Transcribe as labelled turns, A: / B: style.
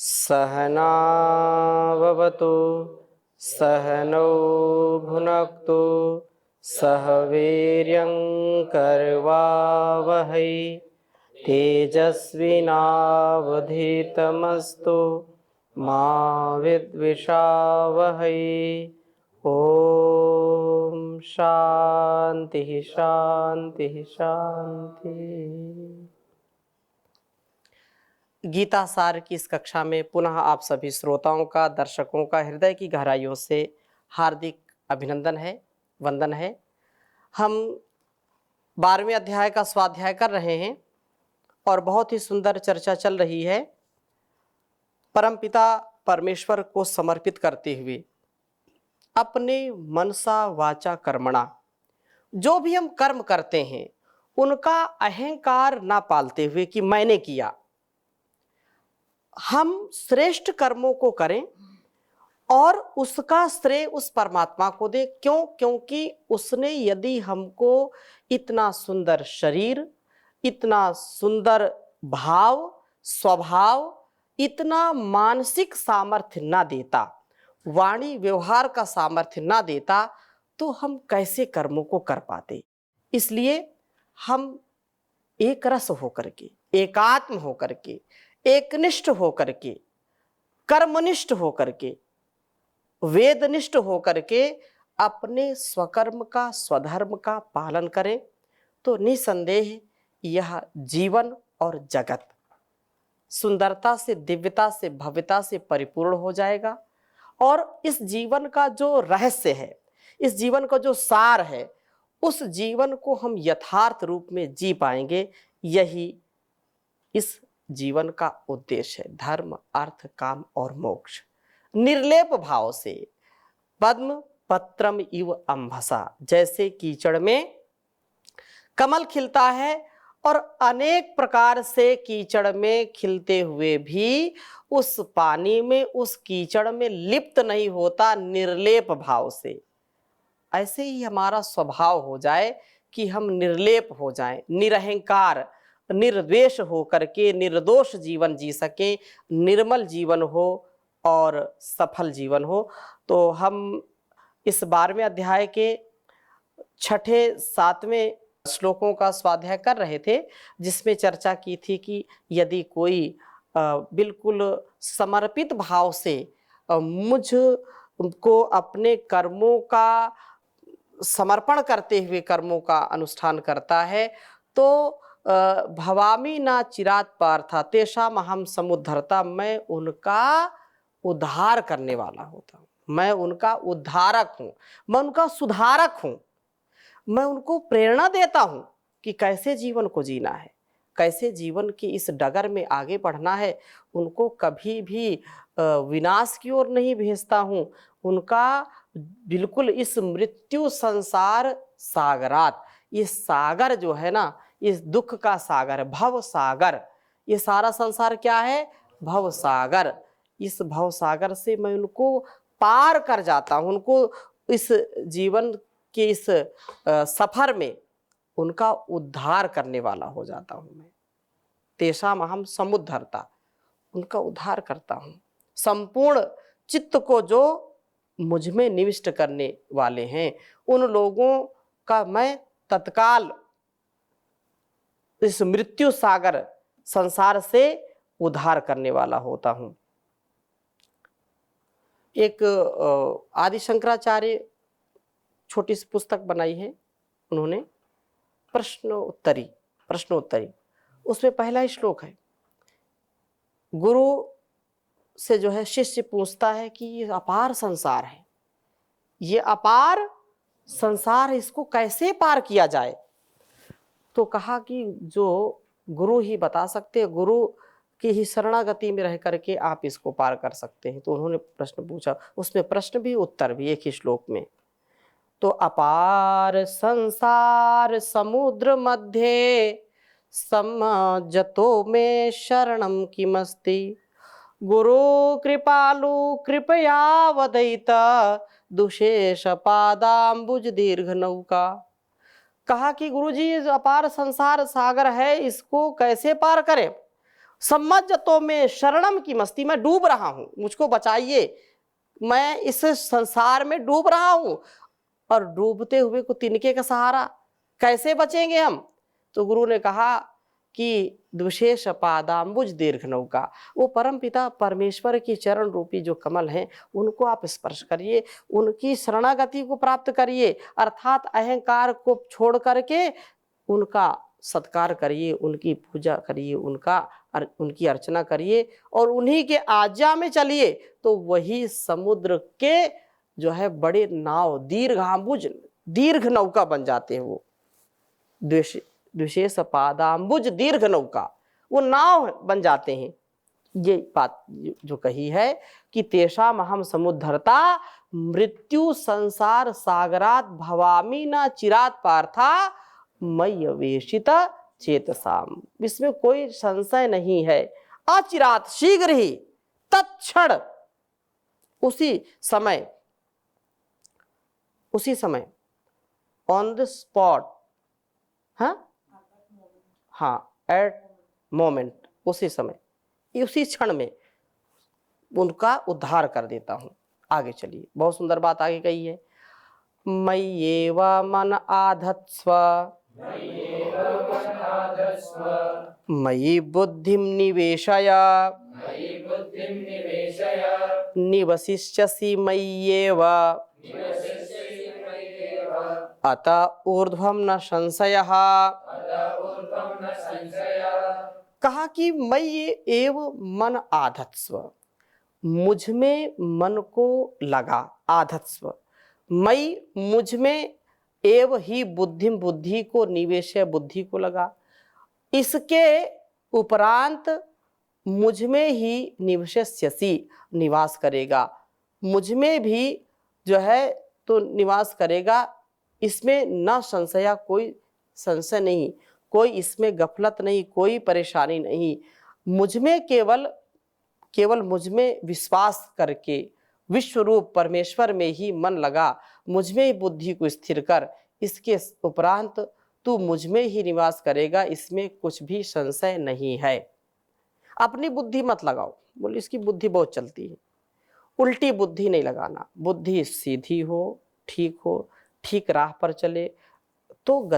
A: सहनाववतु सहनौ भुनक्तु सह वीर्यं करवावहै तेजस्विनावधीतमस्तु मा विद्विषावहै। ओम शांति शांति शांति। गीता सार की इस कक्षा में पुनः आप सभी श्रोताओं का, दर्शकों का हृदय की गहराइयों से हार्दिक अभिनंदन है, वंदन है। हम 12वें अध्याय का स्वाध्याय कर रहे हैं और बहुत ही सुंदर चर्चा चल रही है। परमपिता परमेश्वर को समर्पित करते हुए अपने मनसा वाचा कर्मणा, जो भी हम कर्म करते हैं उनका अहंकार ना पालते हुए कि मैंने किया, हम श्रेष्ठ कर्मों को करें और उसका श्रेय उस परमात्मा को दे। क्यों? क्योंकि उसने यदि हमको इतना सुंदर शरीर, इतना सुंदर भाव, स्वभाव, इतना मानसिक सामर्थ्य ना देता, वाणी व्यवहार का सामर्थ्य ना देता, तो हम कैसे कर्मों को कर पाते। इसलिए हम एक रस होकर के, एकात्म होकर के, एकनिष्ठ होकर के, कर्मनिष्ठ होकर के, वेदनिष्ठ होकर के अपने स्वकर्म का, स्वधर्म का पालन करें तो निसंदेह यह जीवन और जगत सुंदरता से, दिव्यता से, भव्यता से परिपूर्ण हो जाएगा। और इस जीवन का जो रहस्य है, इस जीवन का जो सार है, उस जीवन को हम यथार्थ रूप में जी पाएंगे। यही इस जीवन का उद्देश्य है। धर्म, अर्थ, काम और मोक्ष निर्लेप भाव से पद्म पत्रम इव अंभसा, जैसे कीचड़ में कमल खिलता है और अनेक प्रकार से कीचड़ में खिलते हुए भी उस पानी में, उस कीचड़ में लिप्त नहीं होता, निर्लेप भाव से, ऐसे ही हमारा स्वभाव हो जाए कि हम निर्लेप हो जाएं, निरहंकार, निर्द्वेष हो करके निर्दोष जीवन जी सके, निर्मल जीवन हो और सफल जीवन हो। तो हम इस 12वें अध्याय के 6ठे 7वें श्लोकों का स्वाध्याय कर रहे थे, जिसमें चर्चा की थी कि यदि कोई बिल्कुल समर्पित भाव से मुझ को अपने कर्मों का समर्पण करते हुए कर्मों का अनुष्ठान करता है तो भवामी ना चिरात पार्था तेषाम अहम समुद्धरता, मैं उनका उद्धार करने वाला होता हूँ, मैं उनका उद्धारक हूँ, मैं उनका सुधारक हूँ, मैं उनको प्रेरणा देता हूँ कि कैसे जीवन को जीना है, कैसे जीवन की इस डगर में आगे बढ़ना है। उनको कभी भी विनाश की ओर नहीं भेजता हूँ, उनका बिल्कुल इस मृत्यु संसार सागरात, ये सागर जो है ना, इस दुख का सागर, भव सागर, ये सारा संसार क्या है? भव सागर। इस भव सागर से मैं उनको पार कर जाता हूँ, उनको इस जीवन के इस सफर में उनका उद्धार करने वाला हो जाता हूँ मैं। तेषाम अहम समुद्धरता, उनका उद्धार करता हूँ। संपूर्ण चित्त को जो मुझ में निविष्ट करने वाले हैं, उन लोगों का मैं तत्काल इस मृत्यु सागर संसार से उद्धार करने वाला होता हूं। एक आदि शंकराचार्य छोटी सी पुस्तक बनाई है उन्होंने, प्रश्नोत्तरी। उसमें पहला ही श्लोक है, गुरु से जो है शिष्य पूछता है कि ये अपार संसार है, ये अपार संसार, इसको कैसे पार किया जाए? तो कहा कि जो गुरु ही बता सकते हैं, गुरु की ही शरणागति में रह करके आप इसको पार कर सकते हैं। तो उन्होंने प्रश्न पूछा, उसमें प्रश्न भी उत्तर भी एक ही श्लोक में। तो अपार संसार समुद्र मध्य समजतो में शरणम किमस्ति, गुरु कृपालु कृपया वदयित दुशेष पादाम्बुज दीर्घ नौका। कहा कि गुरुजी अपार संसार सागर है, इसको कैसे पार करें? सम्मज्जतो में शरणम की मस्ती, मैं डूब रहा हूं, मुझको बचाइए, मैं इस संसार में डूब रहा हूं। और डूबते हुए को तिनके का सहारा, कैसे बचेंगे हम? तो गुरु ने कहा कि द्विशेष पादाम्बुज दीर्घ नौका, वो परम पिता परमेश्वर की चरण रूपी जो कमल हैं उनको आप स्पर्श करिए, उनकी शरणागति को प्राप्त करिए, अर्थात अहंकार को छोड़ करके उनका सत्कार करिए, उनकी पूजा करिए, उनकी अर्चना करिए और उन्हीं के आज्ञा में चलिए। तो वही समुद्र के जो है बड़े नाव, दीर्घाम्बुज, दीर्घ नौका बन जाते हैं। वो द्विशेष पादाम्बुज दीर्घ नौका, वो नाव बन जाते हैं। ये बात जो कही है कि तेषाम अहम समुद्धरता मृत्यु संसार सागरात भवामी न चिरात पार्था मयि अवेशित चेतसाम, इसमें कोई संशय नहीं है। अचिरात, शीघ्र ही, तत्क्षण, उसी समय ऑन द स्पॉट, हाँ एट मोमेंट, उसी समय, उसी क्षण में उनका उद्धार कर देता हूं। आगे चलिए, बहुत सुंदर बात आगे कही है। मय्येव मन आधत्स्व मयि बुद्धिं निवेशय निवसिष्यसि मय्येव अत ऊर्ध्वं न संशयः। कहा कि मयि एव मन आधत्स्व, मुझ में मन को लगा, आधत्स्व, मयि मुझ में, एव ही बुद्धि, बुद्धि को, निवेश बुद्धि को लगा, इसके उपरांत मुझ में ही निवसिष्यसि, निवास करेगा, मुझ में भी जो है तो निवास करेगा, इसमें न संशय, कोई संशय नहीं, कोई इसमें गफलत नहीं, कोई परेशानी नहीं। मुझ में केवल मुझ में विश्वास करके विश्व रूप परमेश्वर में ही मन लगा, मुझ में ही बुद्धि को स्थिर कर, इसके उपरांत तू मुझ में ही निवास करेगा, इसमें कुछ भी संशय नहीं है। अपनी बुद्धि मत लगाओ, बोले इसकी बुद्धि बहुत चलती है, उल्टी बुद्धि नहीं लगाना, बुद्धि सीधी हो, ठीक राह पर चले तो